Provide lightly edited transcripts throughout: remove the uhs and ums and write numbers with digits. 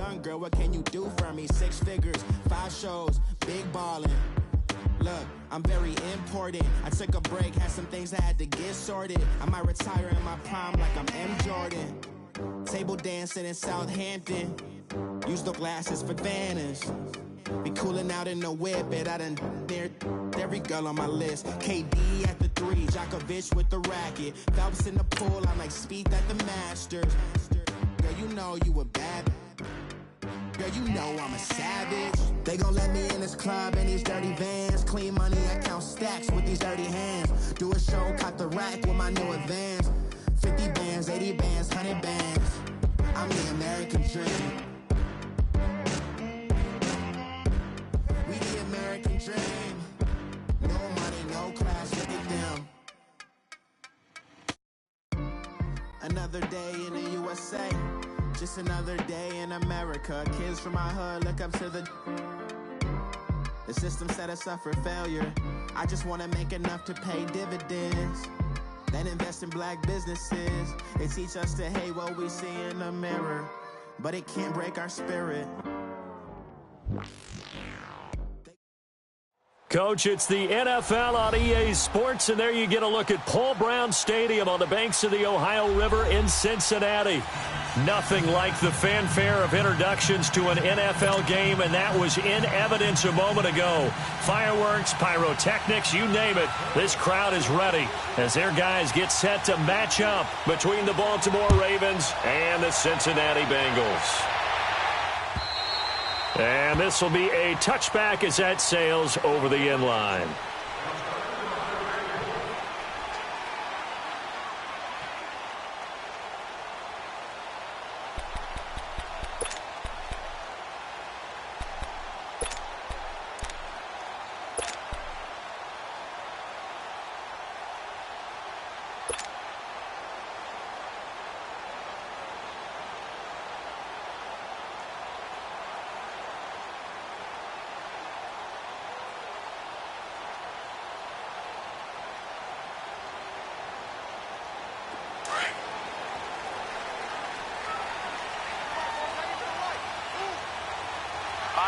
done, girl, what can you do for me? 6 figures, 5 shows, big ballin'. Look, I'm very important. I took a break, had some things I had to get sorted. I might retire in my prime like I'm M. Jordan. Table dancing in Southampton. Use the glasses for Vanish. Be cooling out in the whip, but I done near every girl on my list. KD at the 3, Djokovic with the racket. Phelps in the pool, I'm like Speed at the Masters. Girl, you know you a bad. Girl, you know I'm a savage. They gon' let me in this club in these dirty vans. Clean money, I count stacks with these dirty hands. Do a show, caught the rack with my new advance. 50 bands, 80 bands, 100 bands. I'm the American dream. We the American dream. No money, no class, look at them. Another day in the USA. Just another day in America. Kids from my hood look up to the system set us up for failure. I just want to make enough to pay dividends. Then invest in black businesses. They teach us to hate what we see in the mirror, but it can't break our spirit. Coach, it's the NFL on EA Sports, and there you get a look at Paul Brown Stadium on the banks of the Ohio River in Cincinnati. Nothing like the fanfare of introductions to an NFL game, and that was in evidence a moment ago. Fireworks, pyrotechnics, you name it. This crowd is ready as their guys get set to match up between the Baltimore Ravens and the Cincinnati Bengals. And this will be a touchback as that sails over the end line.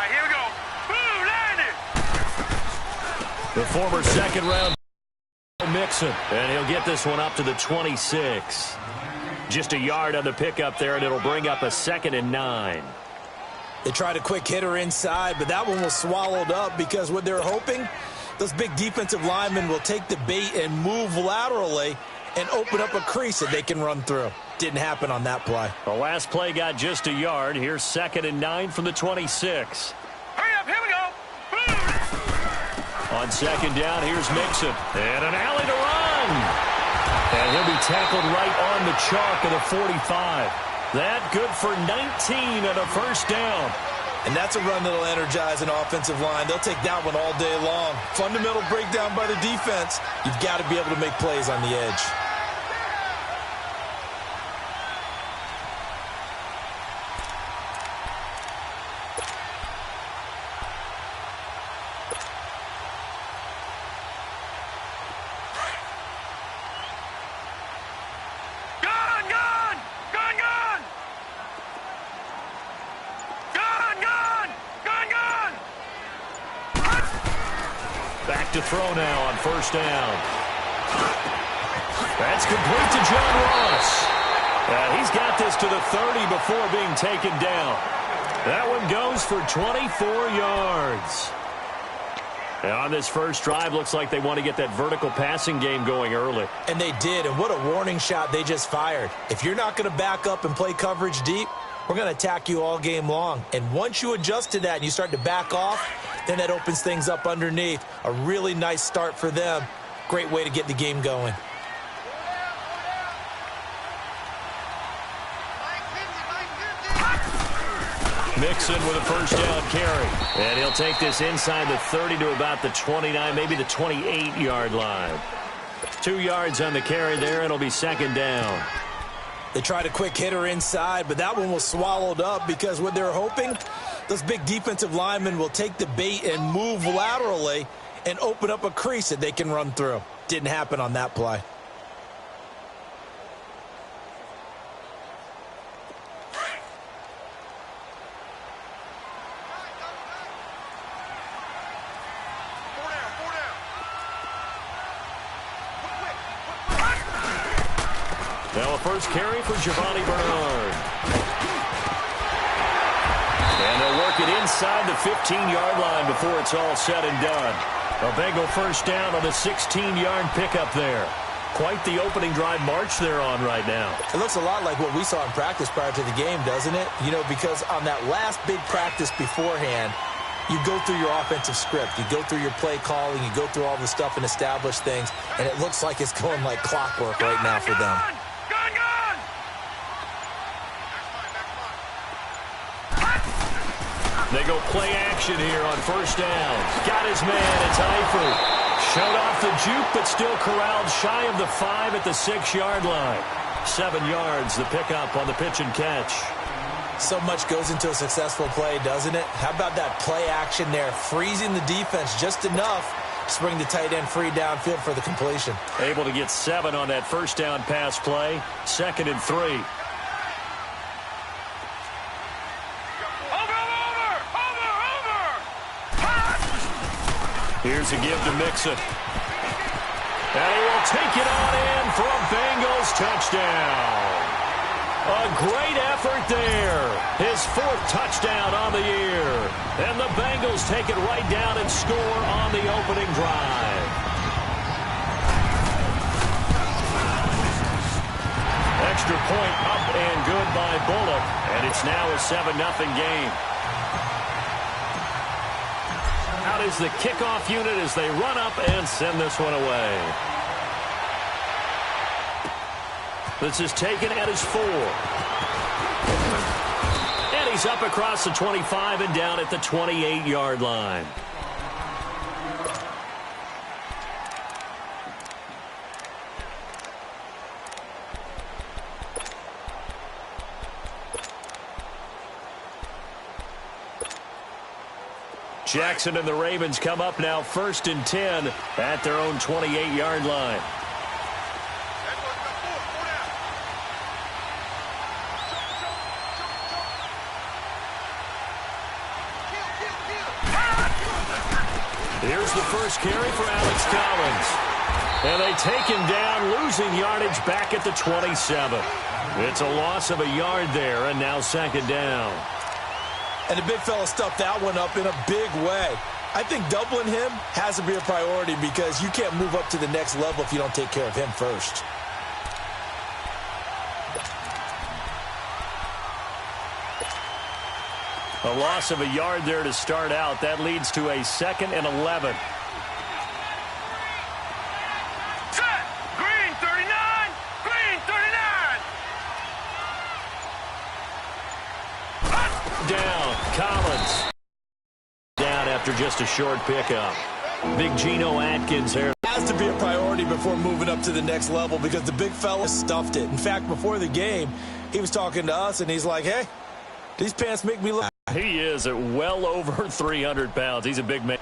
Here we go. Boom, landed. The former second-round Mixon, and he'll get this one up to the 26. Just a yard on the pickup there, and it'll bring up a 2nd and 9. They tried a quick hitter inside, but that one was swallowed up because what they're hoping, those big defensive linemen will take the bait and move laterally and open up a crease that they can run through. Didn't happen on that play. The last play got just a yard. Here's 2nd and 9 from the 26. Hurry up, here we go. Boom. On 2nd down, here's Mixon. And an alley to run. And he'll be tackled right on the chalk of the 45. That good for 19 and a first down. And that's a run that'll energize an offensive line. They'll take that one all day long. Fundamental breakdown by the defense. You've got to be able to make plays on the edge. To throw now on first down. That's complete to John Ross. He's got this to the 30 before being taken down. That one goes for 24 yards. And on this first drive, looks like they want to get that vertical passing game going early. And they did, and what a warning shot they just fired. If you're not going to back up and play coverage deep, we're going to attack you all game long. And once you adjust to that and you start to back off, then that opens things up underneath. A really nice start for them. Great way to get the game going. Mixon with a first down carry. And he'll take this inside the 30 to about the 29, maybe the 28-yard line. 2 yards on the carry there, and it'll be 2nd down. They tried a quick hitter inside, but that one was swallowed up because what they're hoping, those big defensive linemen will take the bait and move laterally and open up a crease that they can run through. Didn't happen on that play. So a first carry for Giovanni Bernard. And they'll work it inside the 15-yard line before it's all said and done. A Bengal first down on the 16-yard pickup there. Quite the opening drive march they're on right now. It looks a lot like what we saw in practice prior to the game, doesn't it? You know, because on that last big practice beforehand, you go through your offensive script. You go through your play calling. You go through all the stuff and establish things. And it looks like it's going like clockwork right now for them. They go play action here on first down. Got his man. It's Eifert. Showed off the juke, but still corralled shy of the 5 at the 6-yard line. 7 yards, the pickup on the pitch and catch. So much goes into a successful play, doesn't it? How about that play action there, freezing the defense just enough to bring the tight end free downfield for the completion. Able to get 7 on that first down pass play. 2nd and 3. Here's a give to Mixon. And he will take it on in for a Bengals touchdown. A great effort there. His 4th touchdown on the year. And the Bengals take it right down and score on the opening drive. Extra point up and good by Bullock. And it's now a 7-0 game. Out is the kickoff unit as they run up and send this one away. This is taken at his 4. And he's up across the 25 and down at the 28-yard line. Jackson and the Ravens come up now 1st and 10 at their own 28-yard line. Here's the first carry for Alex Collins. And they take him down, losing yardage back at the 27. It's a loss of a yard there, and now 2nd down. And the big fella stuffed that one up in a big way. I think doubling him has to be a priority because you can't move up to the next level if you don't take care of him first. A loss of a yard there to start out. That leads to a 2nd and 11. Set! Green 39! Green 39! Down. Collins. Down after just a short pickup. Big Geno Atkins here. Has to be a priority before moving up to the next level because the big fella stuffed it. In fact, before the game, he was talking to us, and he's like, hey, these pants make me look. He is at well over 300 pounds. He's a big man.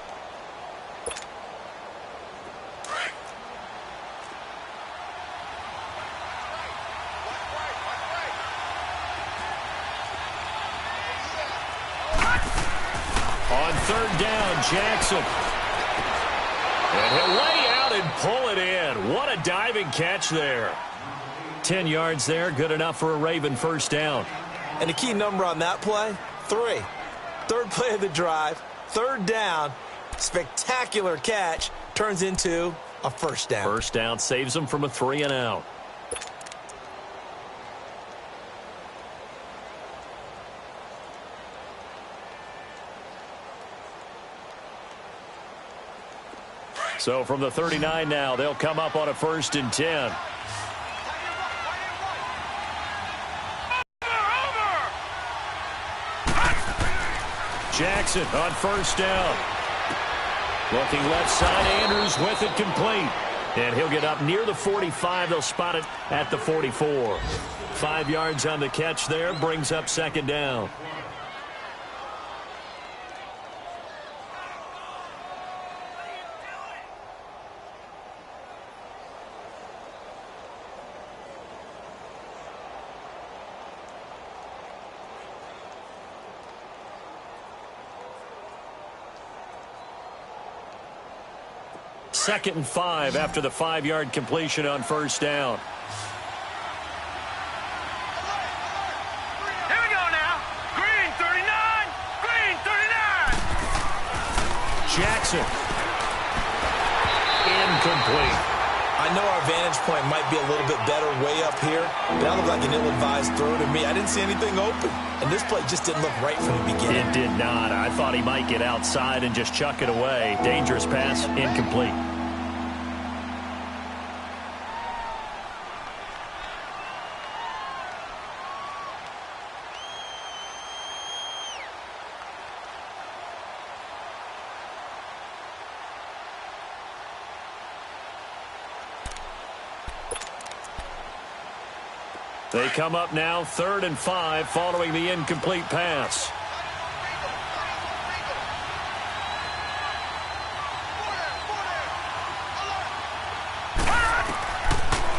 On 3rd down, Jackson. And he'll lay out and pull it in. What a diving catch there. 10 yards there, good enough for a Raven first down. And the key number on that play, 3. 3rd play of the drive, 3rd down, spectacular catch, turns into a first down. First down saves them from a 3 and out. So from the 39 now, they'll come up on a 1st and 10. Jackson on 1st down. Looking left side, Andrews with it complete. And he'll get up near the 45. They'll spot it at the 44. 5 yards on the catch there, brings up 2nd down. Second and 5 after the 5-yard completion on 1st down. Jackson. Incomplete. I know our vantage point might be a little bit better way up here, but that looked like an ill-advised throw to me. I didn't see anything open, and this play just didn't look right from the beginning. It did not. I thought he might get outside and just chuck it away. Dangerous pass, incomplete. They come up now 3rd and 5 following the incomplete pass.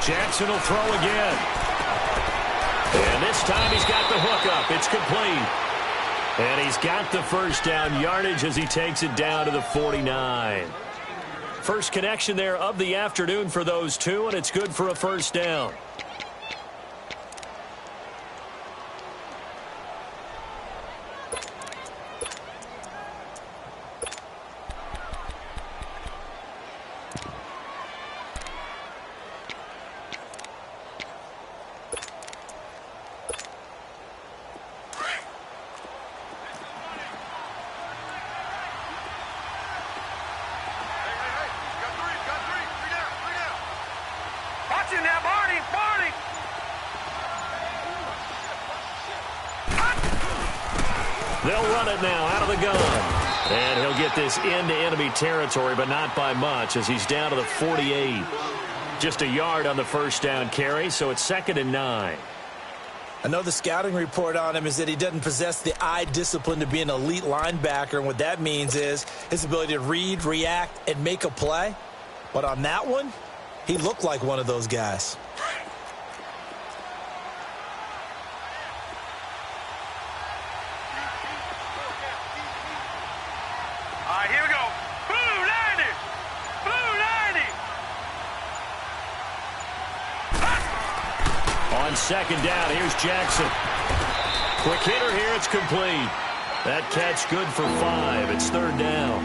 Jackson will throw again. And this time he's got the hook up. It's complete. And he's got the first down yardage as he takes it down to the 49. First connection there of the afternoon for those two, and it's good for a first down. They'll run it now out of the gun. And he'll get this into enemy territory, but not by much as he's down to the 48. Just a yard on the first down carry, so it's 2nd and 9. I know the scouting report on him is that he doesn't possess the eye discipline to be an elite linebacker, and what that means is his ability to read, react, and make a play. But on that one, he looked like one of those guys. Here we go. Blue 90. Blue 90. On 2nd down, here's Jackson. Quick hitter here, it's complete. That catch good for 5. It's 3rd down.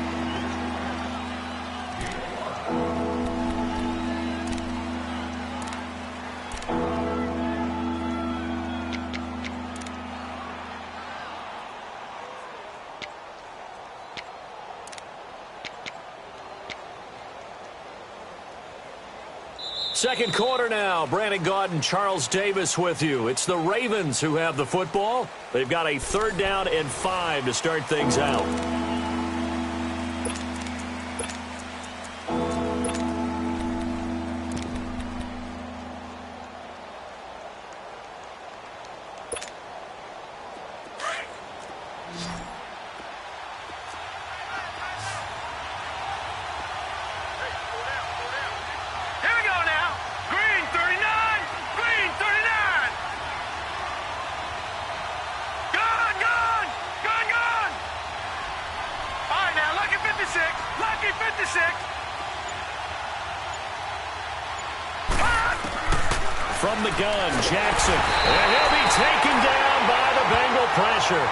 Second quarter now. Brandon Gaudin, Charles Davis with you. It's the Ravens who have the football. They've got a 3rd down and 5 to start things out. From the gun, Jackson. And he'll be taken down by the Bengal pressure.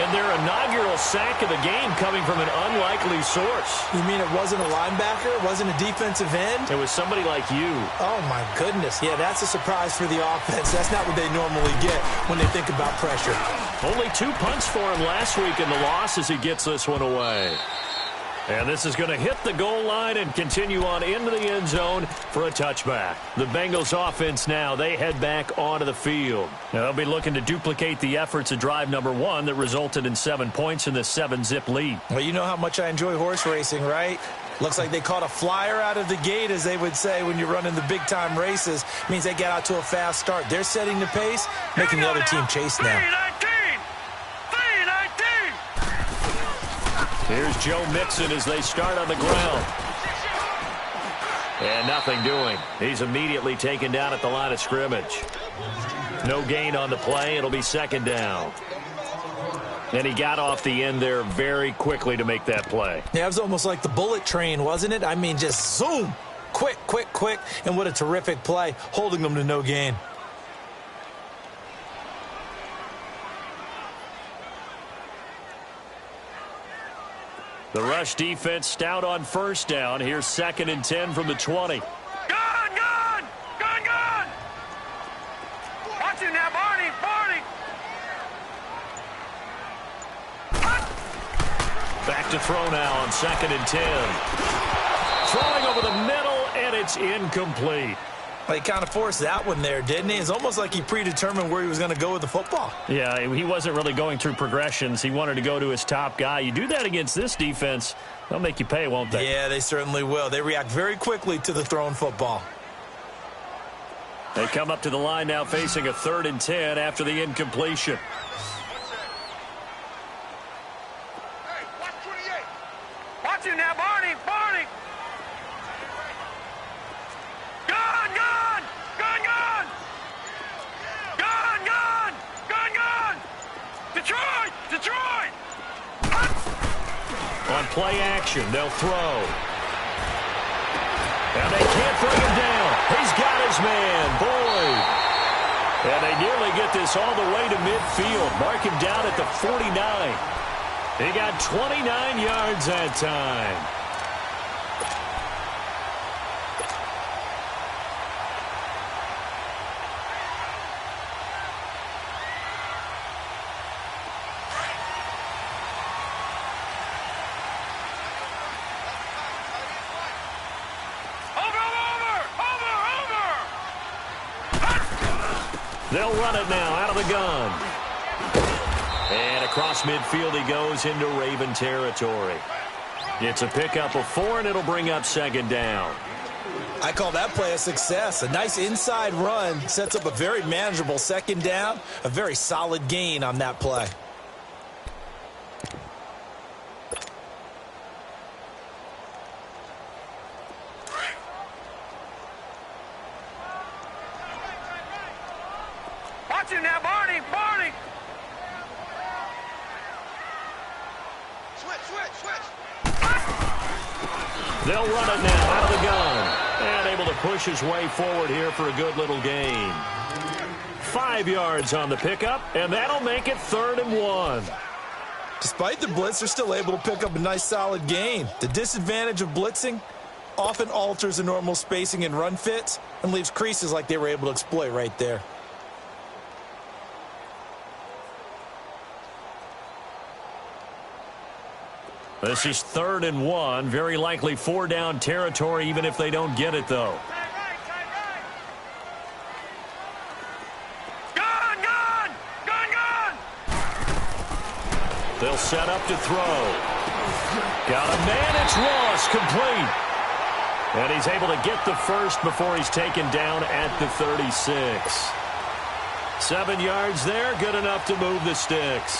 And their inaugural sack of the game coming from an unlikely source. You mean it wasn't a linebacker? It wasn't a defensive end? It was somebody like you. Oh, my goodness. Yeah, that's a surprise for the offense. That's not what they normally get when they think about pressure. Only 2 punts for him last week in the loss as he gets this one away. And this is going to hit the goal line and continue on into the end zone for a touchback. The Bengals offense now, they head back onto the field. Now, they'll be looking to duplicate the efforts of drive number 1 that resulted in 7 points in the 7-zip lead. Well, you know how much I enjoy horse racing, right? Looks like they caught a flyer out of the gate, as they would say when you're running the big-time races. Means they get out to a fast start. They're setting the pace, making the other team chase now. Here's Joe Mixon as they start on the ground. And nothing doing. He's immediately taken down at the line of scrimmage. No gain on the play. It'll be 2nd down. And he got off the end there very quickly to make that play. Yeah, it was almost like the bullet train, wasn't it? I mean, just zoom. Quick, quick, quick. And what a terrific play, holding them to no gain. The rush defense stout on first down. Here's 2nd and 10 from the 20. Gun, gun! Gun, gun! Watch him now, Barney! Barney! Back to throw now on 2nd and 10. Throwing over the middle, and it's incomplete. Well, he kind of forced that one there, didn't he? It's almost like he predetermined where he was going to go with the football. Yeah, he wasn't really going through progressions. He wanted to go to his top guy. You do that against this defense, they'll make you pay, won't they? Yeah, they certainly will. They react very quickly to the thrown football. They come up to the line now facing a 3rd and 10 after the incompletion. Watch him now, Barney! Barney! Gun, gun! Gun, gun! Gun, gun! Gun, gun! Detroit! Detroit! On play action, they'll throw. And they can't bring him down. He's got his man, Boyd. And they nearly get this all the way to midfield. Mark him down at the 49. He got 29 yards that time. They'll run it now out of the gun. And across midfield he goes into Raven territory. It's a pickup of 4, and it'll bring up 2nd down. I call that play a success. A nice inside run sets up a very manageable 2nd down. A very solid gain on that play. Watch him now, Barney! Barney! Switch! They'll run it now out of the gun. And able to push his way forward here for a good little gain. 5 yards on the pickup, and that'll make it 3rd and 1. Despite the blitz, they're still able to pick up a nice solid gain. The disadvantage of blitzing often alters the normal spacing and run fits and leaves creases like they were able to exploit right there. This is 3rd and 1. Very likely 4-down territory, even if they don't get it, though. Gun, gun! Gun, gun! They'll set up to throw. Got a man. It's Ross, complete. And he's able to get the first before he's taken down at the 36. 7 yards there, good enough to move the sticks.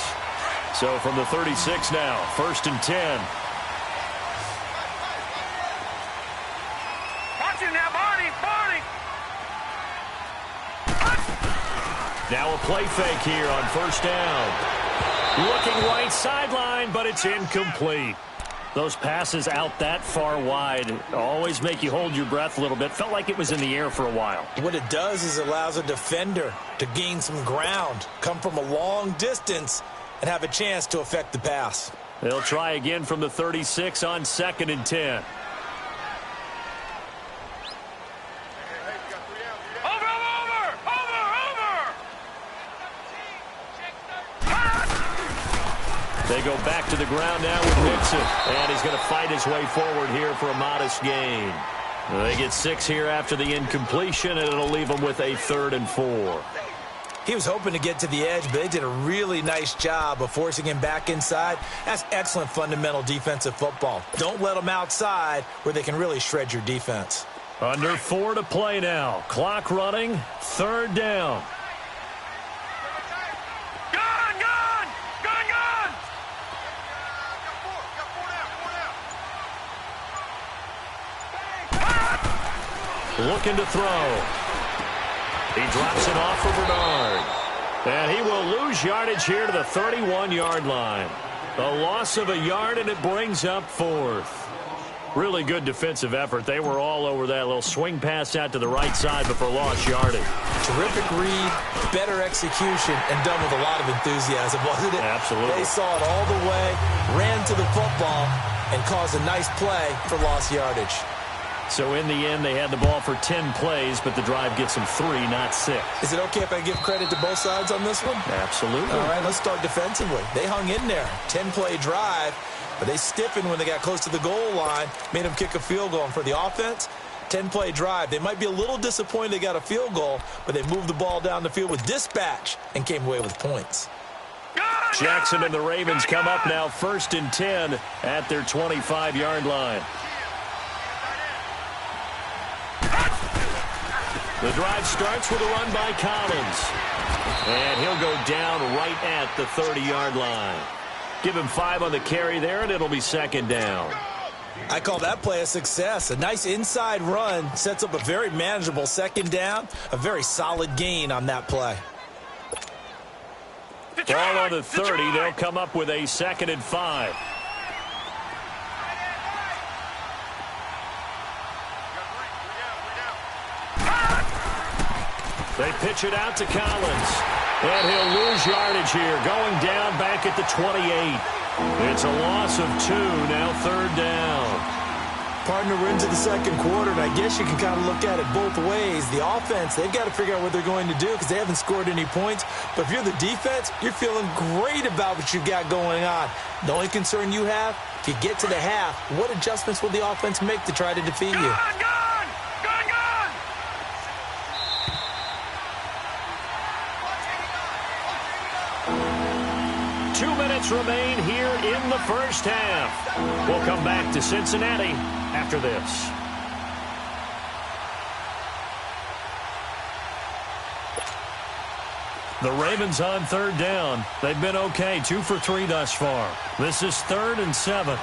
So from the 36 now, 1st and 10. Watch him now, Barney! Barney! Now a play fake here on 1st down. Looking right sideline, but it's incomplete. Those passes out that far wide always make you hold your breath a little bit. Felt like it was in the air for a while. What it does is it allows a defender to gain some ground, come from a long distance, and have a chance to affect the pass. They'll try again from the 36 on 2nd and 10. They go back to the ground now with Nixon. And he's going to fight his way forward here for a modest gain. They get 6 here after the incompletion, and it'll leave them with a 3rd and 4. He was hoping to get to the edge, but they did a really nice job of forcing him back inside. That's excellent fundamental defensive football. Don't let them outside where they can really shred your defense. Under 4 to play now. Clock running. 3rd down. Gun, gun! Gun, gun! Looking to throw. He drops it off for Bernard. And he will lose yardage here to the 31-yard line. A loss of a yard, and it brings up 4th. Really good defensive effort. They were all over that little swing pass out to the right side before lost yardage. Terrific read, better execution, and done with a lot of enthusiasm, wasn't it? Absolutely. They saw it all the way, ran to the football, and cause a nice play for lost yardage. So in the end, they had the ball for 10 plays, but the drive gets them 3, not 6. Is it okay if I give credit to both sides on this one? Absolutely. All right, let's start defensively. They hung in there. 10-play drive, but they stiffened when they got close to the goal line, made them kick a field goal. And for the offense, 10-play drive. They might be a little disappointed they got a field goal, but they moved the ball down the field with dispatch and came away with points. Jackson and the Ravens come up now 1st and 10 at their 25-yard line. The drive starts with a run by Collins. And he'll go down right at the 30-yard line. Give him 5 on the carry there, and it'll be 2nd down. I call that play a success. A nice inside run sets up a very manageable 2nd down. A very solid gain on that play. Ball on the 30. They'll come up with a 2nd and 5. They pitch it out to Collins. And he'll lose yardage here. Going down back at the 28. It's a loss of 2. Now 3rd down. Partner, we're into the 2nd quarter, and I guess you can kind of look at it both ways. The offense, they've got to figure out what they're going to do because they haven't scored any points. But if you're the defense, you're feeling great about what you've got going on. The only concern you have, if you get to the half, what adjustments will the offense make to try to defeat you? Gone! 2 minutes remain here in the first half. We'll come back to Cincinnati after this. The Ravens on 3rd down. They've been okay, 2 for 3 thus far. This is 3rd and 7.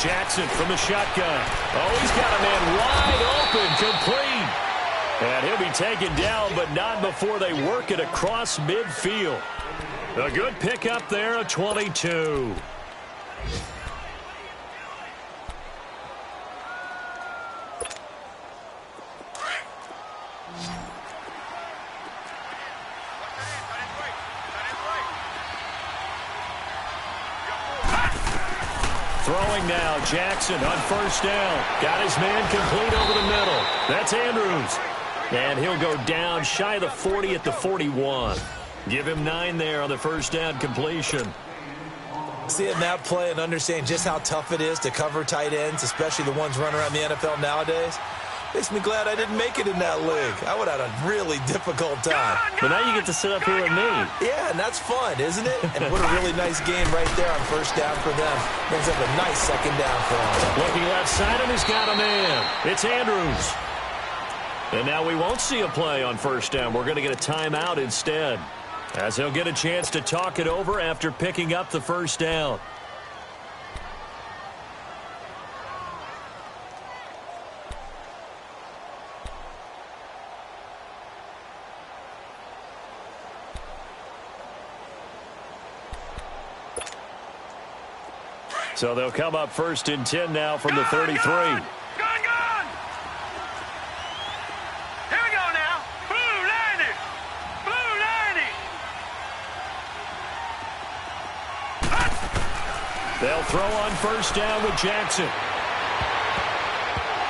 Jackson from the shotgun. Oh, he's got a man wide open, complete. And he'll be taken down, but not before they work it across midfield. A good pickup there, a 22. Throwing now, Jackson on 1st down. Got his man complete over the middle. That's Andrews. And he'll go down shy of the 40 at the 41. Give him 9 there on the 1st down completion. Seeing that play and understanding just how tough it is to cover tight ends, especially the ones running around the NFL nowadays, makes me glad I didn't make it in that league. I would have had a really difficult time. But now you get to sit up here with me. Yeah, and that's fun, isn't it? And what a really nice game right there on 1st down for them. Brings up a nice 2nd down for them. Looking left side, and he's got a man. It's Andrews. And now we won't see a play on 1st down. We're going to get a timeout instead, as he'll get a chance to talk it over after picking up the 1st down. So they'll come up 1st and 10 now from the 33. Gone! Here we go now. Blue 90. Blue 90. They'll throw on 1st down with Jackson.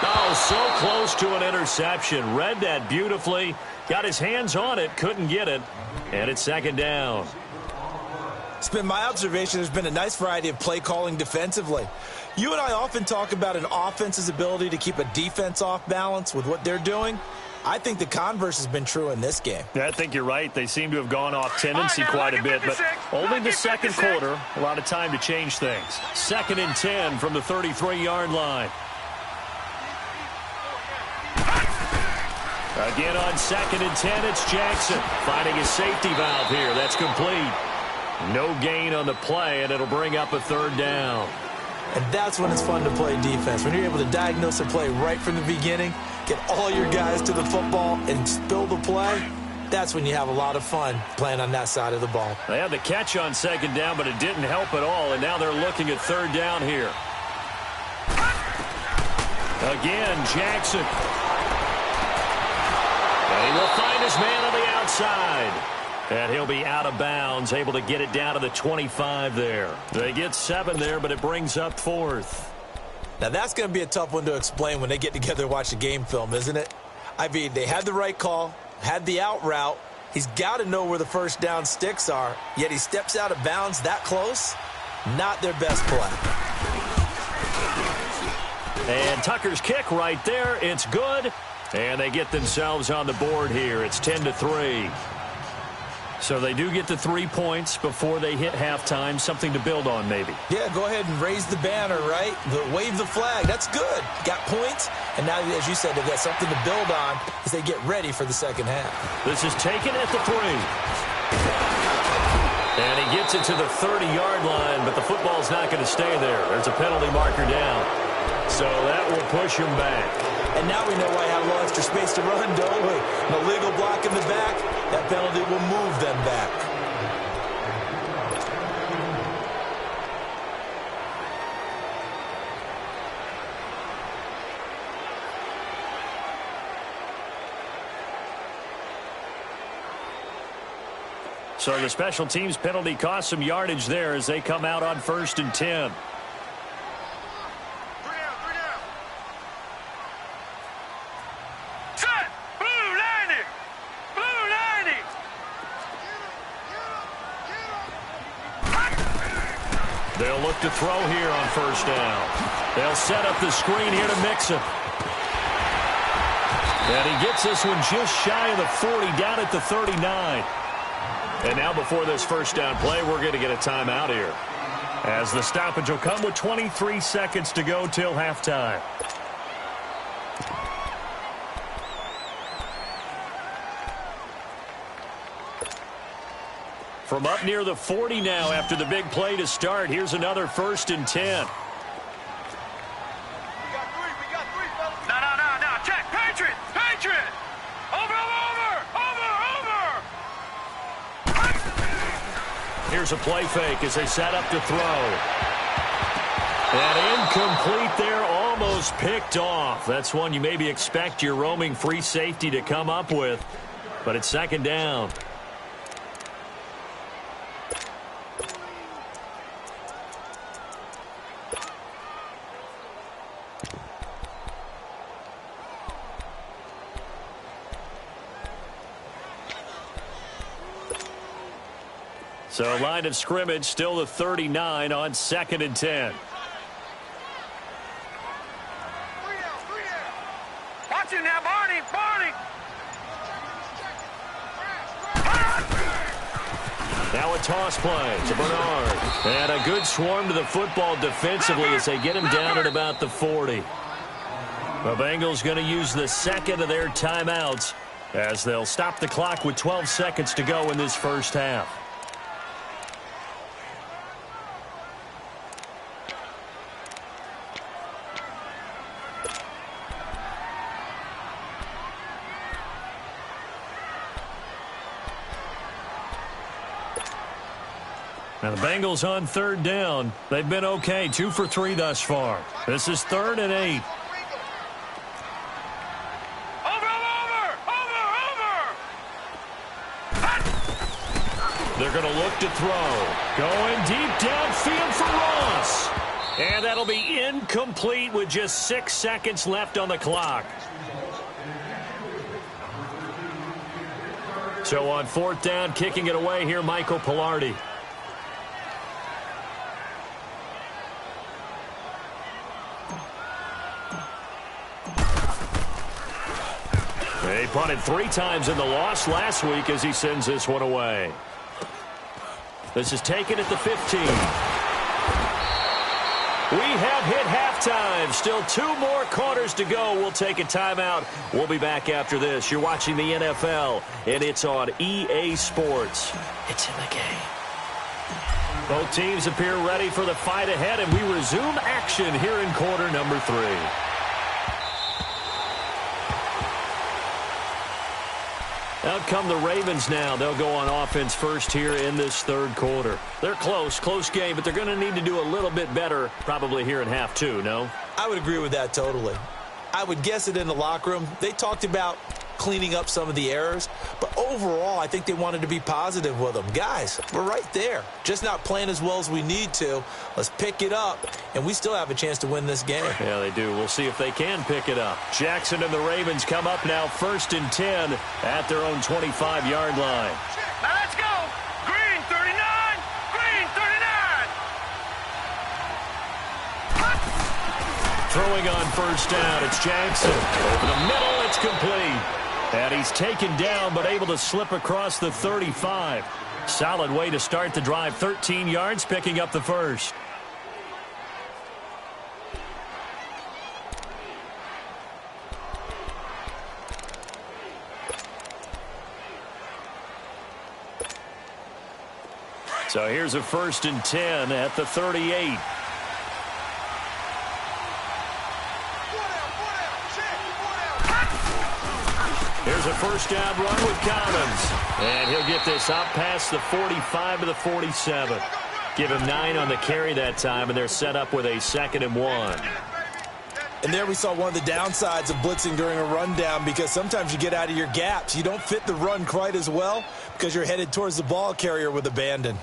Oh, so close to an interception. Read that beautifully. Got his hands on it, couldn't get it. And it's 2nd down. It's been my observation there's been a nice variety of play calling defensively. You and I often talk about an offense's ability to keep a defense off balance with what they're doing. I think the converse has been true in this game. I think you're right. They seem to have gone off tendency quite a bit, but only the 2nd quarter. A lot of time to change things. 2nd and 10 from the 33-yard line. Again on 2nd and 10, it's Jackson finding his safety valve here. That's complete. No gain on the play, and it'll bring up a 3rd down. And that's when it's fun to play defense. When you're able to diagnose a play right from the beginning, get all your guys to the football, and spill the play, that's when you have a lot of fun playing on that side of the ball. They had the catch on 2nd down, but it didn't help at all, and now they're looking at 3rd down here. Again, Jackson. And he will find his man on the outside. And he'll be out of bounds, able to get it down to the 25 there. They get 7 there, but it brings up 4th. Now, that's going to be a tough one to explain when they get together and watch the game film, isn't it? I mean, they had the right call, had the out route. He's got to know where the first down sticks are, yet he steps out of bounds that close. Not their best play. And Tucker's kick right there. It's good. And they get themselves on the board here. It's 10-3. So they do get the 3 points before they hit halftime. Something to build on, maybe. Yeah, go ahead and raise the banner, right? Wave the flag. That's good. Got points. And now, as you said, they've got something to build on as they get ready for the second half. This is taken at the 3. And he gets it to the 30-yard line, but the football's not going to stay there. There's a penalty marker down. So that will push him back. And now we know why I have a little extra space to run, don't we? An illegal block in the back. That penalty will move them back. So the special teams penalty cost some yardage there as they come out on 1st and 10. They'll look to throw here on 1st down. They'll set up the screen here to Mixon. And he gets this one just shy of the 40, down at the 39. And now before this 1st down play, we're going to get a timeout here, as the stoppage will come with 23 seconds to go till halftime. From up near the 40 now after the big play to start. Here's another 1st and 10. We got three, fellas. No. Check. Patriot. Over. Here's a play fake as they set up to throw. And incomplete there, almost picked off. That's one you maybe expect your roaming free safety to come up with. But it's 2nd down. So line of scrimmage still the 39 on 2nd and 10. Watch it now, Barney. Now a toss play to Bernard. And a good swarm to the football defensively as they get him down at about the 40. The Bengals going to use the 2nd of their timeouts as they'll stop the clock with 12 seconds to go in this 1st half. Now the Bengals on 3rd down. They've been okay, 2 for 3 thus far. This is 3rd and 8. They're going to look to throw. Going deep downfield for Ross. And that'll be incomplete with just 6 seconds left on the clock. So on 4th down, kicking it away here, Michael Pilardi. He punted 3 times in the loss last week as he sends this one away. This is taken at the 15. We have hit halftime. Still 2 more quarters to go. We'll take a timeout. We'll be back after this. You're watching the NFL, and it's on EA Sports. It's in the game. Both teams appear ready for the fight ahead, and we resume action here in quarter number 3. Out come the Ravens now. They'll go on offense first here in this 3rd quarter. They're close game, but they're going to need to do a little bit better probably here in half 2, no? I would agree with that totally. I would guess it in the locker room. They talked about cleaning up some of the errors. But overall, I think they wanted to be positive with them. Guys, we're right there. Just not playing as well as we need to. Let's pick it up, and we still have a chance to win this game. Yeah, they do. We'll see if they can pick it up. Jackson and the Ravens come up now 1st and 10 at their own 25-yard line. Now let's go. Green 39. Green 39. Throwing on 1st down, it's Jackson. Over the middle, it's complete. And he's taken down, but able to slip across the 35. Solid way to start the drive. 13 yards, picking up the first. So here's a 1st and 10 at the 38. Here's a 1st down run with Commons. And he'll get this up past the 45 to the 47. Give him 9 on the carry that time, and they're set up with a 2nd and 1. And there we saw one of the downsides of blitzing during a rundown, because sometimes you get out of your gaps. You don't fit the run quite as well because you're headed towards the ball carrier with abandon.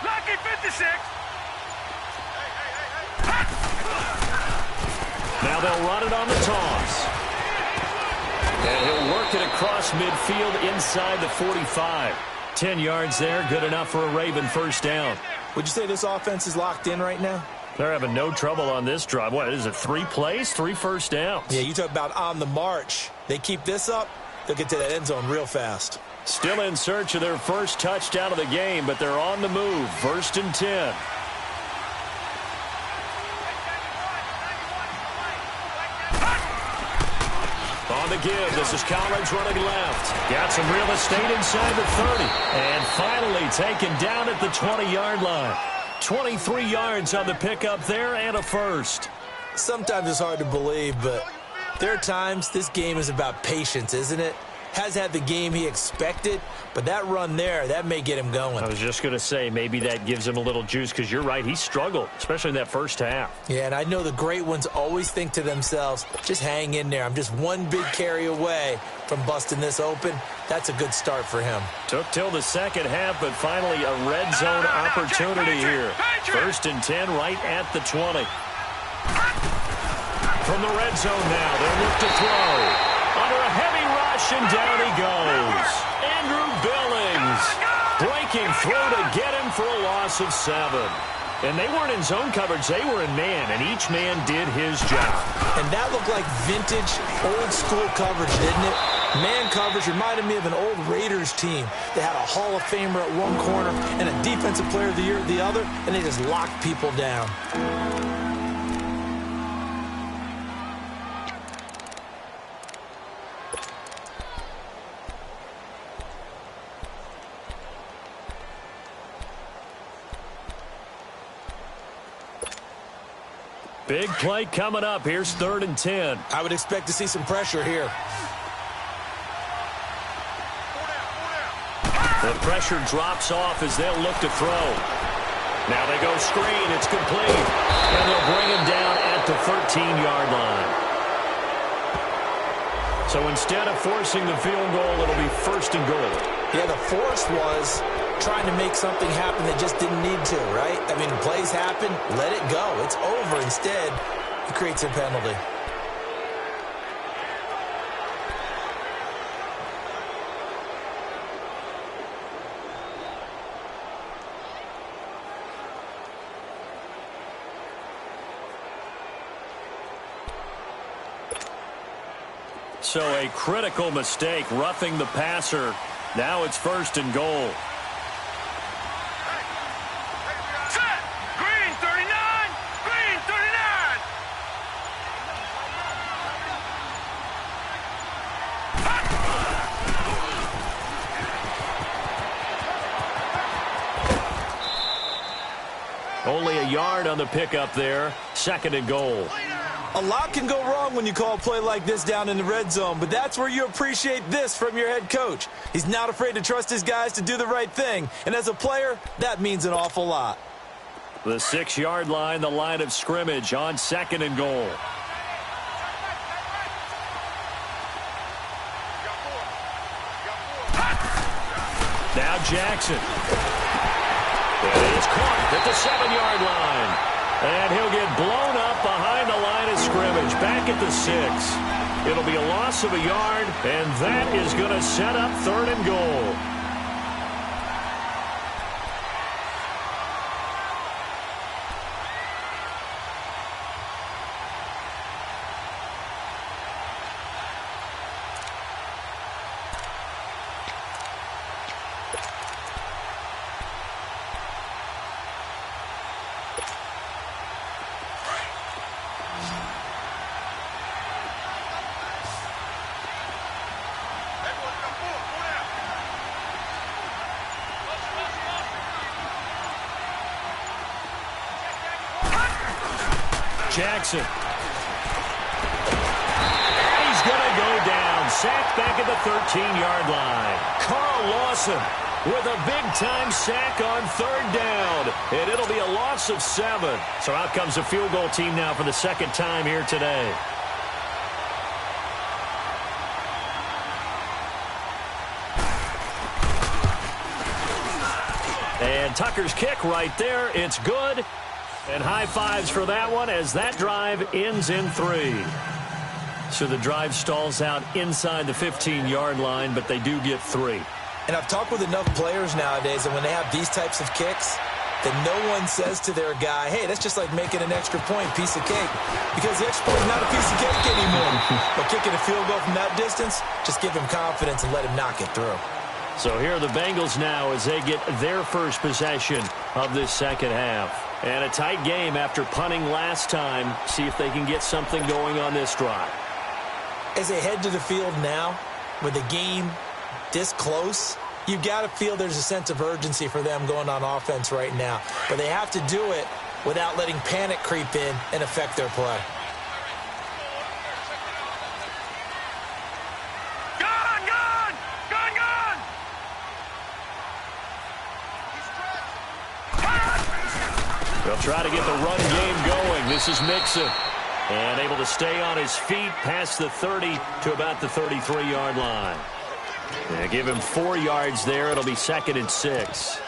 Lucky 56. Now they'll run it on the toss. And he'll work it across midfield inside the 45. 10 yards there, good enough for a Raven 1st down. Would you say this offense is locked in right now? They're having no trouble on this drive. What is it, 3 plays, 3 1st downs? Yeah, you talk about on the march. They keep this up, they'll get to that end zone real fast. Still in search of their first touchdown of the game, but they're on the move. 1st and 10. On the give, this is Collins running left. Got some real estate inside the 30. And finally taken down at the 20-yard line. 23 yards on the pickup there and a first. Sometimes it's hard to believe, but there are times this game is about patience, isn't it? Has had the game he expected, but that run there, that may get him going. I was just going to say, maybe that gives him a little juice, because you're right, he struggled, especially in that first half. Yeah, and I know the great ones always think to themselves, just hang in there. I'm just one big carry away from busting this open. That's a good start for him. Took till the second half, but finally a red zone opportunity here. 1st and 10 right at the 20. From the red zone now, they'll look to throw. Under a heavy rush, and down he goes. Andrew Billings breaking through to get him for a loss of 7. And they weren't in zone coverage, they were in man, and each man did his job. And that looked like vintage, old-school coverage, didn't it? Man coverage reminded me of an old Raiders team. They had a Hall of Famer at one corner and a Defensive Player of the Year at the other, and they just locked people down. Big play coming up. Here's 3rd and 10. I would expect to see some pressure here. The pressure drops off as they'll look to throw. Now they go screen. It's complete. And they'll bring him down at the 13-yard line. So instead of forcing the field goal, it'll be 1st and goal. Yeah, the force was trying to make something happen that just didn't need to, right? I mean, plays happen, let it go. It's over. Instead, he creates a penalty. So a critical mistake, roughing the passer. Now it's 1st and goal. Only a yard on the pickup there. 2nd and goal. A lot can go wrong when you call a play like this down in the red zone, but that's where you appreciate this from your head coach. He's not afraid to trust his guys to do the right thing, and as a player, that means an awful lot. The 6-yard line, the line of scrimmage on 2nd and goal. Now Jackson. And he's caught at the 7-yard line. And he'll get blown up behind the line of scrimmage, back at the 6. It'll be a loss of a yard, and that is going to set up 3rd and goal. Jackson. He's going to go down. Sacked back at the 13-yard line. Carl Lawson with a big-time sack on 3rd down. And it'll be a loss of 7. So out comes the field goal team now for the 2nd time here today. And Tucker's kick right there. It's good. And high fives for that one as that drive ends in 3. So the drive stalls out inside the 15-yard line, but they do get 3. And I've talked with enough players nowadays, and when they have these types of kicks, that no one says to their guy, hey, that's just like making an extra point, piece of cake. Because the extra point is not a piece of cake anymore. But kicking a field goal from that distance, just give him confidence and let him knock it through. So here are the Bengals now as they get their first possession of this 2nd half. And a tight game after punting last time. See if they can get something going on this drive. As they head to the field now, with the game this close, you've got to feel there's a sense of urgency for them going on offense right now. But they have to do it without letting panic creep in and affect their play. They'll try to get the run game going. This is Mixon. And able to stay on his feet past the 30 to about the 33-yard line. And give him 4 yards there. It'll be 2nd and 6.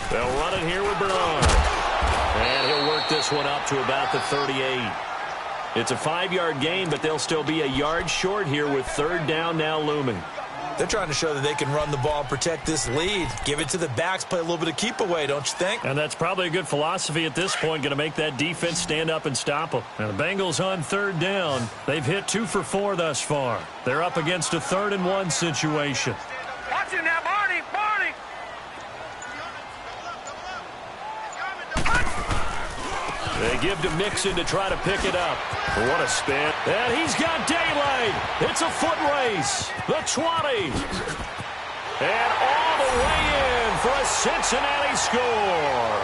They'll run it here with Bernard. And he'll work this one up to about the 38. It's a 5-yard gain, but they'll still be a yard short here with 3rd down now looming. They're trying to show that they can run the ball and protect this lead. Give it to the backs, play a little bit of keep away, don't you think? And that's probably a good philosophy at this point, going to make that defense stand up and stop them. And the Bengals on 3rd down. They've hit 2 for 4 thus far. They're up against a 3rd and 1 situation. Watch it now, Barney! Barney! They give to Mixon to try to pick it up. What a spin. And he's got daylight. It's a foot race. The 20. And all the way in for a Cincinnati score.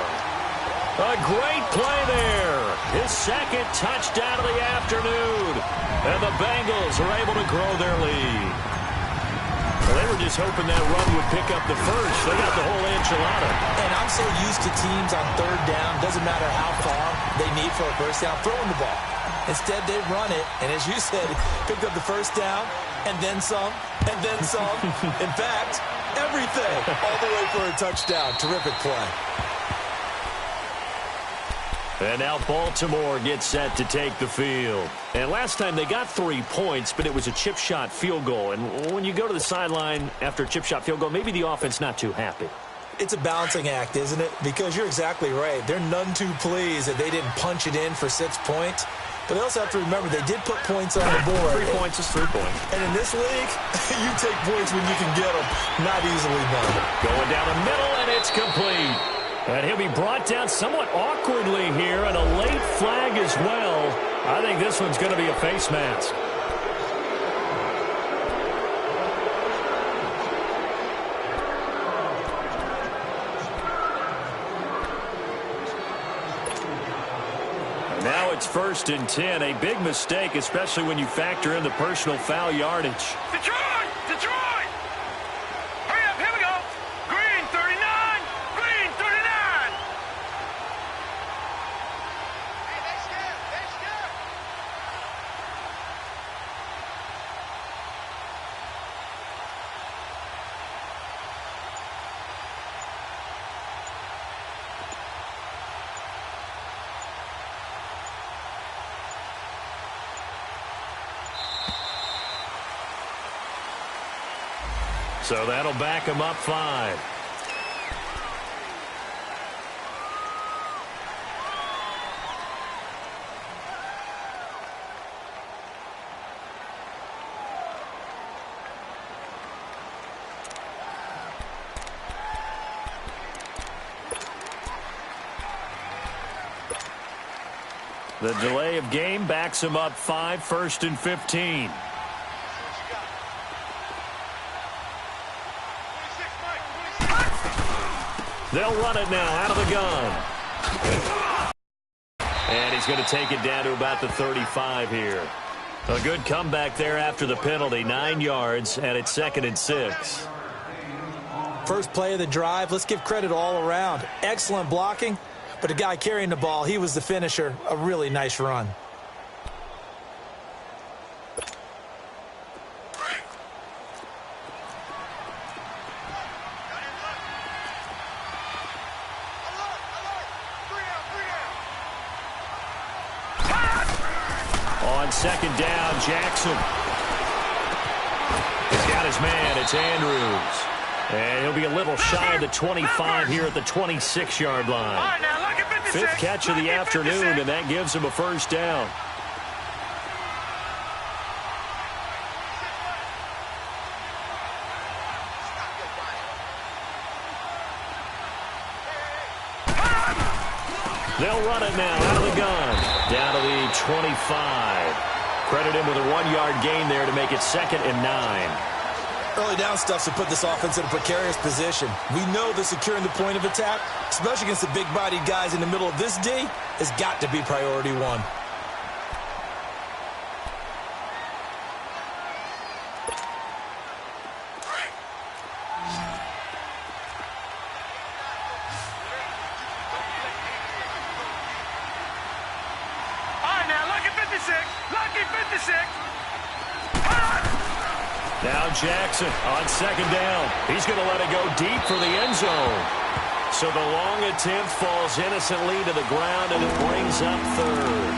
A great play there. His 2nd touchdown of the afternoon. And the Bengals are able to grow their lead. Well, they were just hoping that run would pick up the first. They got the whole enchilada. And I'm so used to teams on 3rd down, doesn't matter how far they need for a first down, throwing the ball. Instead, they run it, and as you said, picked up the first down, and then some, and then some. In fact, everything, all the way for a touchdown. Terrific play. And now Baltimore gets set to take the field. And last time they got 3 points, but it was a chip shot field goal. And when you go to the sideline after a chip shot field goal, maybe the offense not too happy. It's a balancing act, isn't it? Because you're exactly right. They're none too pleased that they didn't punch it in for 6 points. But they also have to remember they did put points on the board. 3 points is 3 points. And in this league, you take points when you can get them. Not easily done. Going down the middle, and it's complete. And he'll be brought down somewhat awkwardly here, and a late flag as well. I think this one's going to be a face mask. Now it's 1st and 10. A big mistake, especially when you factor in the personal foul yardage. Detroit! Detroit! Hurry up, here we go. Green 39, green 39. Hey, they scared, they scared. So that'll back him up 5. The delay of game backs him up 5, 1st and 15. They'll run it now out of the gun. And he's going to take it down to about the 35 here. A good comeback there after the penalty. 9 yards, and it's 2nd and 6. First play of the drive, let's give credit all around. Excellent blocking, but the guy carrying the ball, he was the finisher. A really nice run. On 2nd down, Jackson. He's got his man. It's Andrews. And he'll be a little shy of the 25 here at the 26-yard line. All right, now, look at 56. 5th catch of the afternoon, and that gives him a 1st down. They'll run it now out of the gun. Down to the 25. Credit him with a 1-yard gain there to make it 2nd and 9. Early down stuff to put this offense in a precarious position. We know that securing the point of attack, especially against the big-bodied guys in the middle of this D, has got to be priority 1. Now Jackson on 2nd down. He's going to let it go deep for the end zone. So the long attempt falls innocently to the ground, and it brings up 3rd.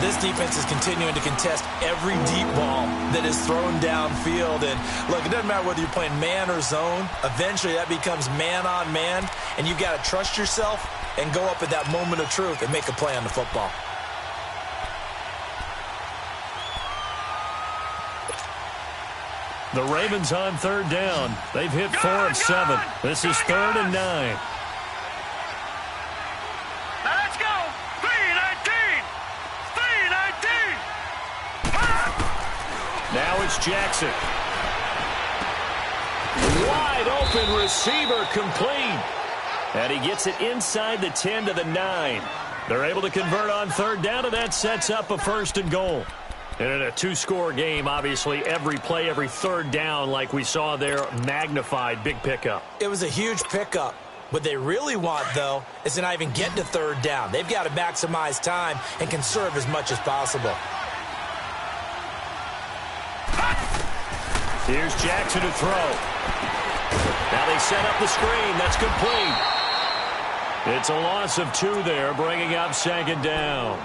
This defense is continuing to contest every deep ball that is thrown downfield. And, look, it doesn't matter whether you're playing man or zone. Eventually that becomes man on man, and you've got to trust yourself and go up at that moment of truth and make a play on the football. The Ravens on 3rd down. They've hit 4 of 7. This is 3rd and 9. Now let's go. 3-19. 3-19. Now it's Jackson. Wide open receiver complete. And he gets it inside the 10 to the 9. They're able to convert on 3rd down, and that sets up a 1st and goal. And in a 2-score game, obviously, every play, every 3rd down, like we saw there, magnified, big pickup. It was a huge pickup. What they really want, though, is to not even get to 3rd down. They've got to maximize time and conserve as much as possible. Here's Jackson to throw. Now they set up the screen. That's complete. It's a loss of 2 there, bringing up 2nd down.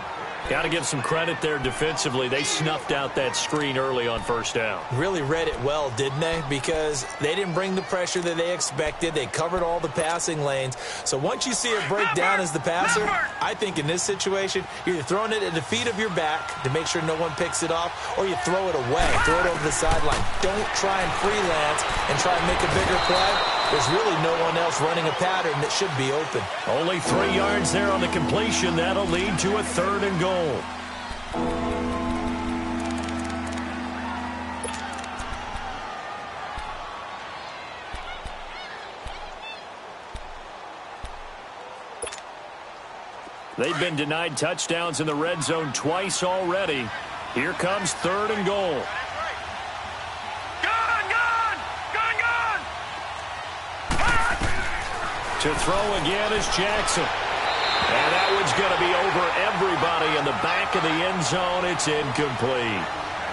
Got to give some credit there defensively. They snuffed out that screen early on first down. Really read it well, didn't they? Because they didn't bring the pressure that they expected. They covered all the passing lanes. So once you see it break down as the passer, I think in this situation, you're either throwing it at the feet of your back to make sure no one picks it off, or you throw it away, throw it over the sideline. Don't try and freelance and try and make a bigger play. There's really no one else running a pattern that should be open. Only 3 yards there on the completion. That'll lead to a 3rd and goal. They've been denied touchdowns in the red zone twice already. Here comes 3rd and goal. To throw again is Jackson. And that one's going to be over everybody in the back of the end zone. It's incomplete.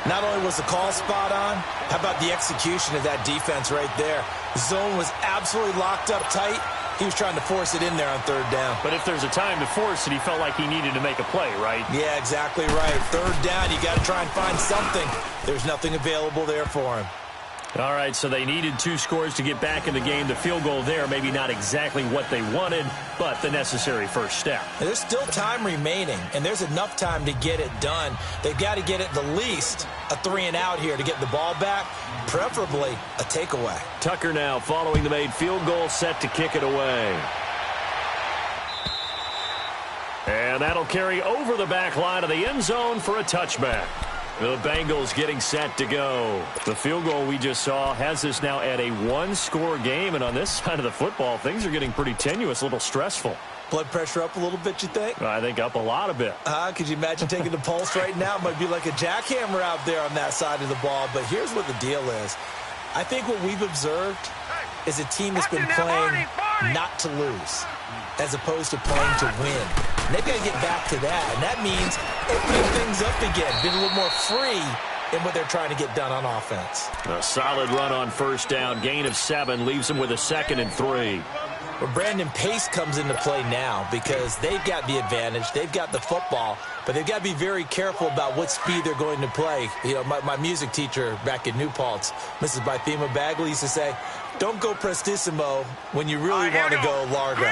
Not only was the call spot on, how about the execution of that defense right there? The zone was absolutely locked up tight. He was trying to force it in there on 3rd down. But if there's a time to force it, he felt like he needed to make a play, right? Yeah, exactly right. 3rd down, you got to try and find something. There's nothing available there for him. All right, so they needed 2 scores to get back in the game. The field goal there, maybe not exactly what they wanted, but the necessary first step. And there's still time remaining, and there's enough time to get it done. They've got to get at the least a 3 and out here to get the ball back, preferably a takeaway. Tucker now following the made field goal, set to kick it away. And that'll carry over the back line of the end zone for a touchback. The Bengals getting set to go. The field goal we just saw has us now at a 1-score game, and on this side of the football, things are getting pretty tenuous, a little stressful. Blood pressure up a little bit, you think? I think up a lot a bit. Could you imagine taking the pulse right now? It might be like a jackhammer out there on that side of the ball, but here's what the deal is. I think what we've observed is a team that's been playing not to lose as opposed to playing to win. And they've got to get back to that, and that means opening things up again, being a little more free in what they're trying to get done on offense. A solid run on first down. Gain of 7 leaves them with a 2nd and 3. Well, Brandon, pace comes into play now because they've got the advantage. They've got the football, but they've got to be very careful about what speed they're going to play. You know, my music teacher back in New Paltz, Mrs. Bythema Bagley, used to say, don't go prestissimo when you really want to go largo.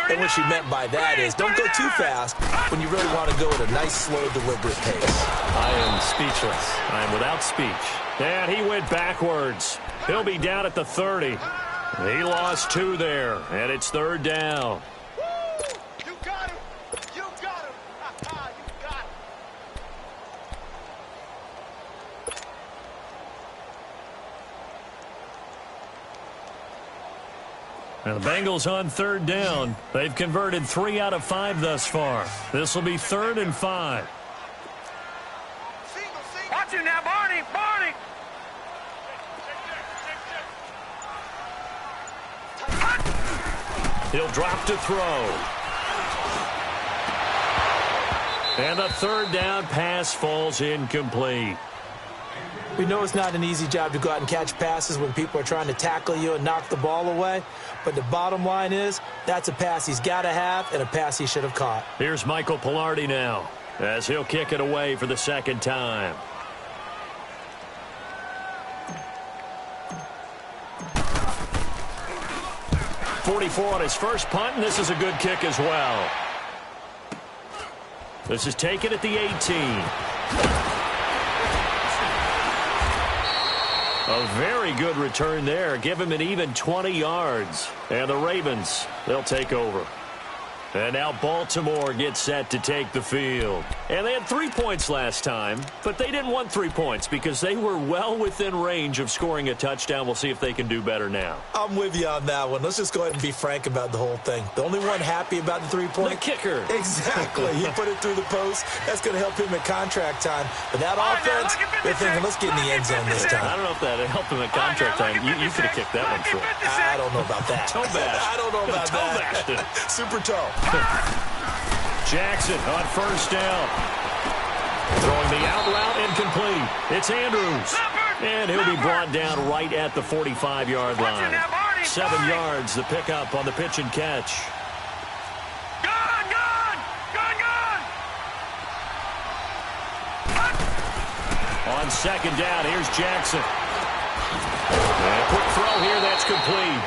And what she meant by that is don't go too fast when you really want to go at a nice, slow, deliberate pace. I am speechless. I am without speech. And he went backwards. He'll be down at the 30. He lost 2 there, and it's 3rd down. You got him! You got him! You got him! And the Bengals on 3rd down. They've converted 3 out of 5 thus far. This will be 3rd and 5. Watch it now, Barney! Barney! He'll drop to throw. And the 3rd down pass falls incomplete. We know it's not an easy job to go out and catch passes when people are trying to tackle you and knock the ball away. But the bottom line is that's a pass he's got to have and a pass he should have caught. Here's Michael Pilardi now as he'll kick it away for the 2nd time. .44 on his first punt, and this is a good kick as well. This is taken at the 18. A very good return there. Give him an even 20 yards. And the Ravens, they'll take over. And now Baltimore gets set to take the field. And they had 3 points last time, but they didn't want 3 points because they were well within range of scoring a touchdown. We'll see if they can do better now. I'm with you on that one. Let's just go ahead and be frank about the whole thing. The only one happy about the 3-point? The kicker. Exactly. He put it through the post. That's going to help him at contract time. But that offense, they're thinking, let's get in the end zone this time. I don't know if that helped him at contract time. You could have kicked that one short. I don't know about that. Toe bash. I don't know about that. Super toe. Jackson on first down. Throwing the out route incomplete. It's Andrews. And he'll be brought down right at the 45-yard line. 7 yards, the pickup on the pitch and catch. on second down. Here's Jackson. And a quick throw here. That's complete.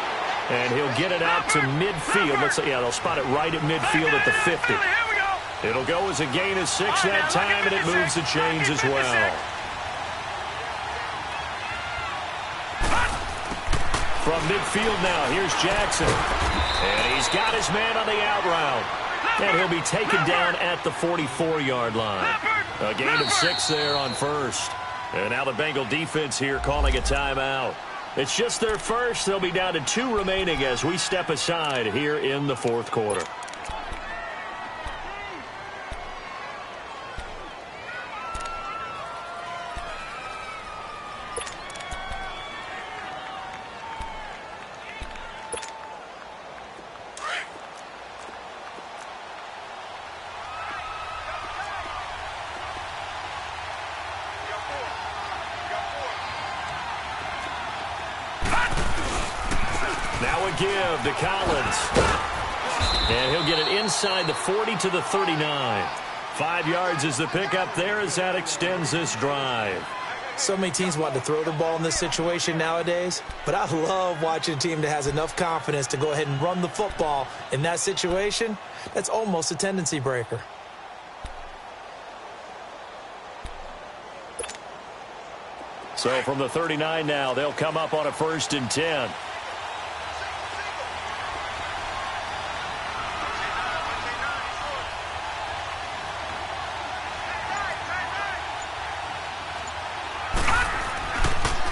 And he'll get it out to midfield. Looks like, yeah, they'll spot it right at midfield at the 50. It'll go as a gain of 6 that time, and it moves the chains as well. From midfield now, here's Jackson. And he's got his man on the out route. And he'll be taken down at the 44-yard line. A gain of 6 there on first. And now the Bengal defense here calling a timeout. It's just their first. They'll be down to 2 remaining as we step aside here in the fourth quarter. Give to Collins. And he'll get it inside the 40 to the 39. 5 yards is the pickup there as that extends this drive. So many teams want to throw the ball in this situation nowadays, but I love watching a team that has enough confidence to go ahead and run the football in that situation. That's almost a tendency breaker. So from the 39 now, they'll come up on a 1st and 10.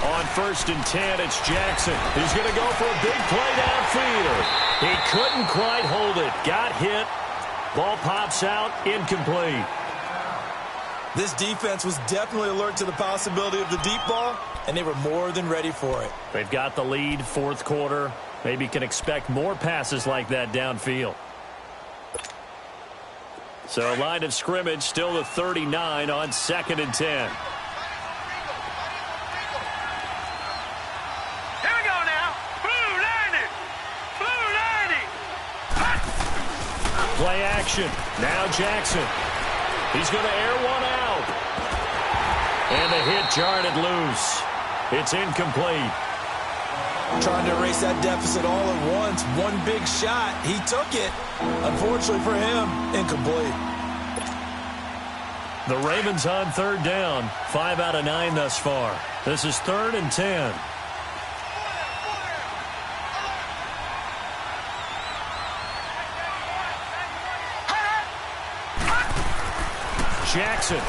On 1st and 10, it's Jackson. He's going to go for a big play downfield. He couldn't quite hold it. Got hit. Ball pops out. Incomplete. This defense was definitely alert to the possibility of the deep ball, and they were more than ready for it. They've got the lead, fourth quarter. Maybe can expect more passes like that downfield. So line of scrimmage still the 39 on 2nd and 10. Play action. Now Jackson. He's going to air one out. And the hit jarred it loose. It's incomplete. Trying to erase that deficit all at once. One big shot. He took it. Unfortunately for him, incomplete. The Ravens on 3rd down. 5 out of 9 thus far. This is 3rd and 10. Jackson. The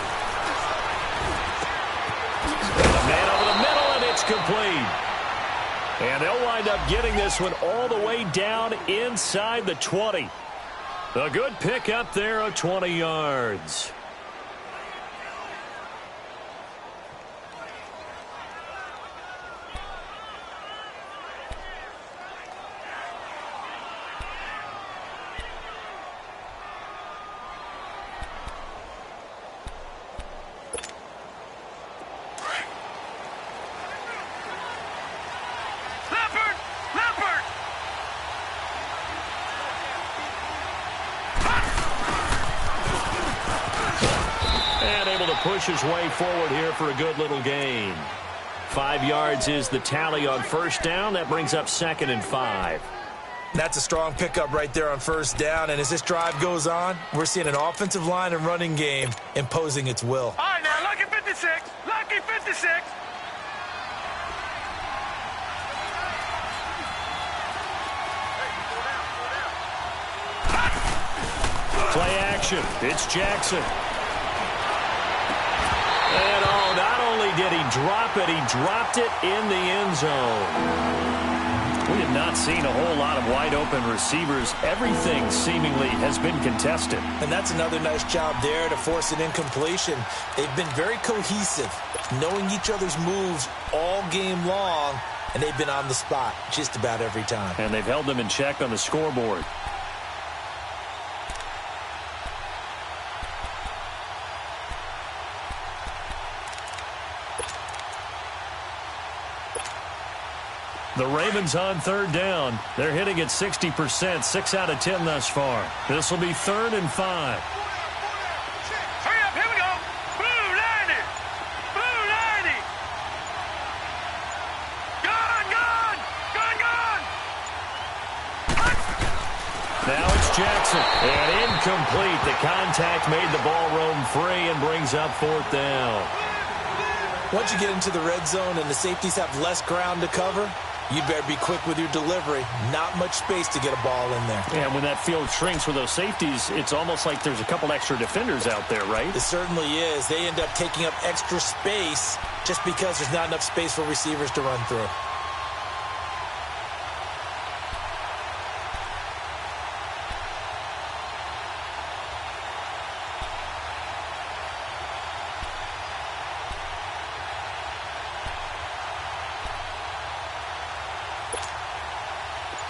man over the middle, and it's complete. And they'll wind up getting this one all the way down inside the 20. A good pickup there of 20 yards. Push his way forward here for a good little gain. 5 yards is the tally on 1st down. That brings up 2nd and 5. That's a strong pickup right there on 1st down. And as this drive goes on, we're seeing an offensive line and running game imposing its will. All right, now, lucky 56. Lucky 56. Play action. It's Jackson. And oh, not only did he drop it, he dropped it in the end zone. We have not seen a whole lot of wide open receivers. Everything seemingly has been contested. And that's another nice job there to force an incompletion. They've been very cohesive, knowing each other's moves all game long, and they've been on the spot just about every time. And they've held them in check on the scoreboard. The Ravens on 3rd down. They're hitting at 60%, 6 out of 10 thus far. This will be 3rd and 5. Hurry up, here we go. Blue line it. Blue line Now it's Jackson. And incomplete. The contact made the ball roam free and brings up 4th down. Once you get into the red zone and the safeties have less ground to cover, you better be quick with your delivery. Not much space to get a ball in there. Yeah, when that field shrinks with those safeties, it's almost like there's a couple extra defenders out there, right? It certainly is. They end up taking up extra space just because there's not enough space for receivers to run through.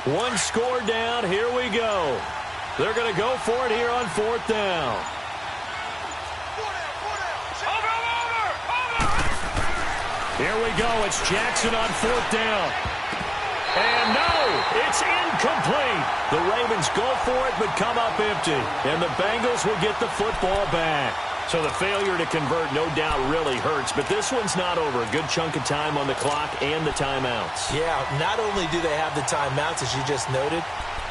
One score down. Here we go. They're going to go for it here on 4th down. Here we go. It's Jackson on 4th down. And no, it's incomplete. The Ravens go for it but come up empty. And the Bengals will get the football back. So the failure to convert no doubt really hurts, but this one's not over. A good chunk of time on the clock and the timeouts. Yeah, not only do they have the timeouts, as you just noted,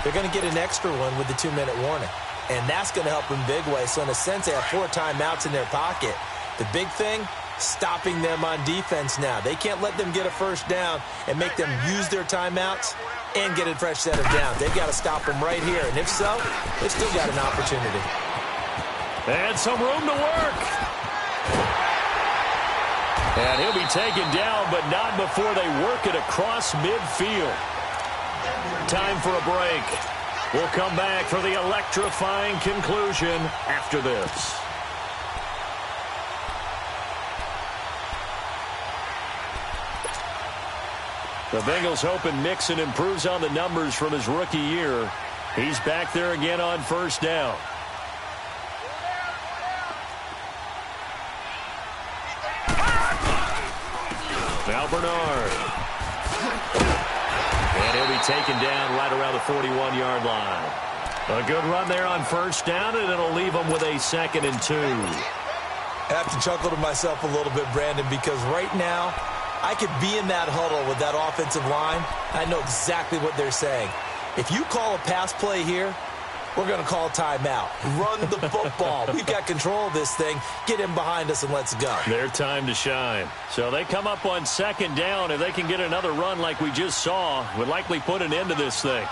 they're going to get an extra one with the 2-minute warning. And that's going to help in big way. So in a sense, they have 4 timeouts in their pocket. The big thing, stopping them on defense now. They can't let them get a first down and make them use their timeouts and get a fresh set of downs. They've got to stop them right here. And if so, they've still got an opportunity. And some room to work. And he'll be taken down, but not before they work it across midfield. Time for a break. We'll come back for the electrifying conclusion after this. The Bengals hoping Mixon improves on the numbers from his rookie year. He's back there again on 1st down. Now Bernard. And he'll be taken down right around the 41-yard line. A good run there on 1st down, and it'll leave them with a 2nd and 2. I have to chuckle to myself a little bit, Brandon, because right now I could be in that huddle with that offensive line. I know exactly what they're saying. If you call a pass play here, we're going to call timeout. Run the football. We've got control of this thing. Get him behind us and let's go. Their time to shine. So they come up on 2nd down. If they can get another run like we just saw, would likely put an end to this thing.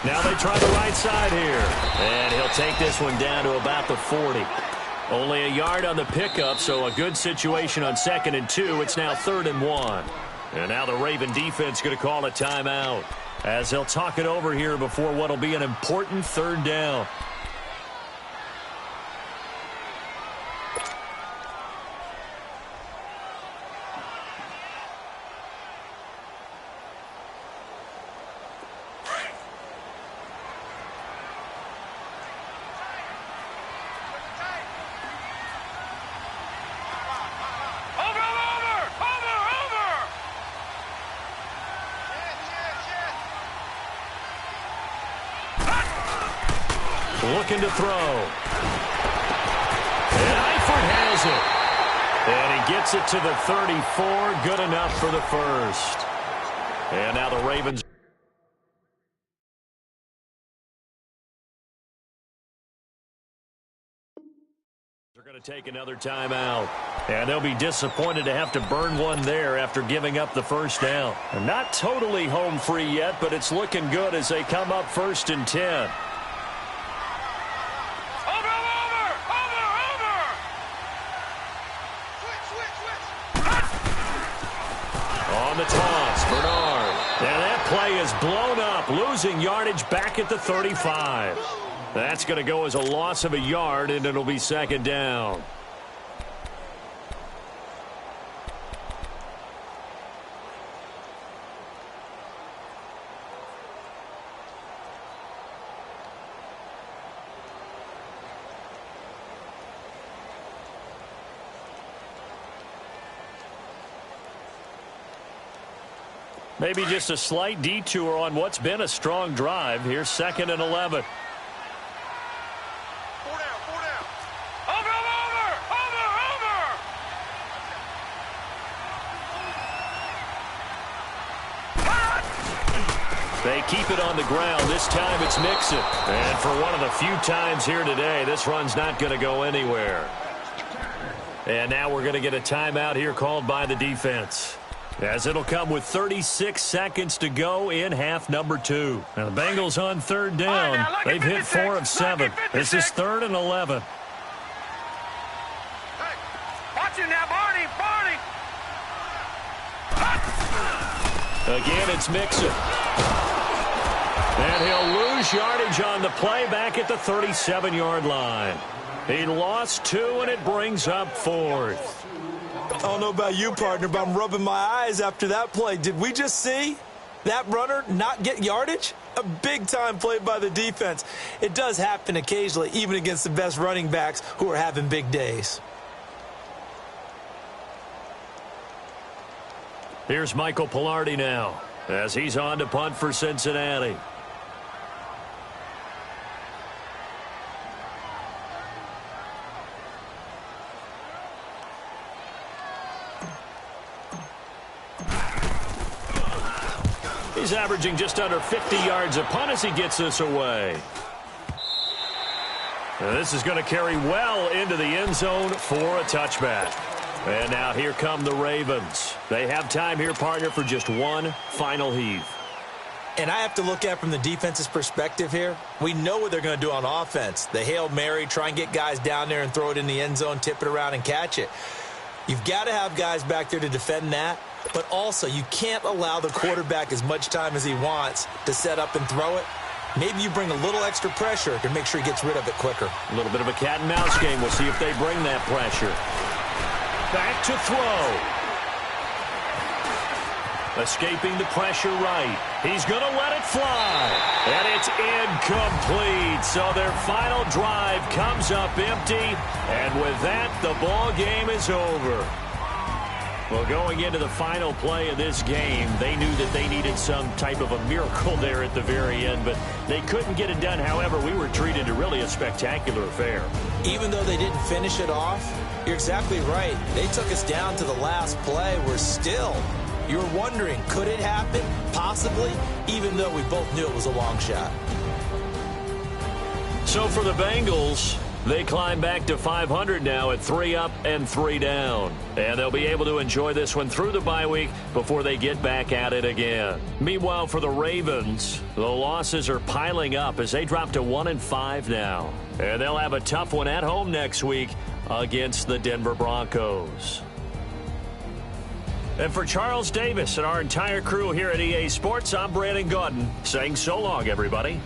Now they try the right side here. And he'll take this one down to about the 40. Only a yard on the pickup, so a good situation on 2nd and 2. It's now 3rd and 1. And now the Raven defense going to call a timeout as they'll talk it over here before what will be an important 3rd down. Looking to throw. And Eifert has it. And he gets it to the 34. Good enough for the 1st. And now the Ravens are going to take another timeout. And they'll be disappointed to have to burn one there after giving up the 1st down. They're not totally home free yet, but it's looking good as they come up 1st and 10. On the toss, Bernard. And that play is blown up, losing yardage back at the 35. That's going to go as a loss of a yard, and it'll be 2nd down. Maybe just a slight detour on what's been a strong drive. Here's 2nd and 11. They keep it on the ground. This time it's Mixon. And for one of the few times here today, this run's not going to go anywhere. And now we're going to get a timeout here called by the defense, as it'll come with 36 seconds to go in half number 2. Now the Bengals on third down. They've hit 4 of 7. This is 3rd and 11. Watch it now, Barney. Again, it's Mixon. And he'll lose yardage on the play back at the 37-yard line. He lost 2, and it brings up 4th. I don't know about you, partner, but I'm rubbing my eyes after that play. Did we just see that runner not get yardage? A big-time play by the defense. It does happen occasionally, even against the best running backs who are having big days. Here's Michael Pilardi now, as he's on to punt for Cincinnati. He's averaging just under 50 yards a punt as he gets this away. Now this is going to carry well into the end zone for a touchback. And now here come the Ravens. They have time here, partner, for just one final heave. And I have to look at it from the defense's perspective here. We know what they're going to do on offense. The Hail Mary, try and get guys down there and throw it in the end zone, tip it around and catch it. You've got to have guys back there to defend that. But also, you can't allow the quarterback as much time as he wants to set up and throw it. Maybe you bring a little extra pressure to make sure he gets rid of it quicker. A little bit of a cat and mouse game. We'll see if they bring that pressure. Back to throw. Escaping the pressure right. He's going to let it fly. And it's incomplete. So their final drive comes up empty. And with that, the ball game is over. Well, going into the final play of this game, they knew that they needed some type of a miracle there at the very end, but they couldn't get it done. However, we were treated to really a spectacular affair. Even though they didn't finish it off, you're exactly right. They took us down to the last play. We're still, you're wondering, could it happen? Possibly, even though we both knew it was a long shot. So for the Bengals, they climb back to 500 now at 3 up and 3 down. And they'll be able to enjoy this one through the bye week before they get back at it again. Meanwhile, for the Ravens, the losses are piling up as they drop to 1-5 now. And they'll have a tough one at home next week against the Denver Broncos. And for Charles Davis and our entire crew here at EA Sports, I'm Brandon Gaudin saying so long, everybody.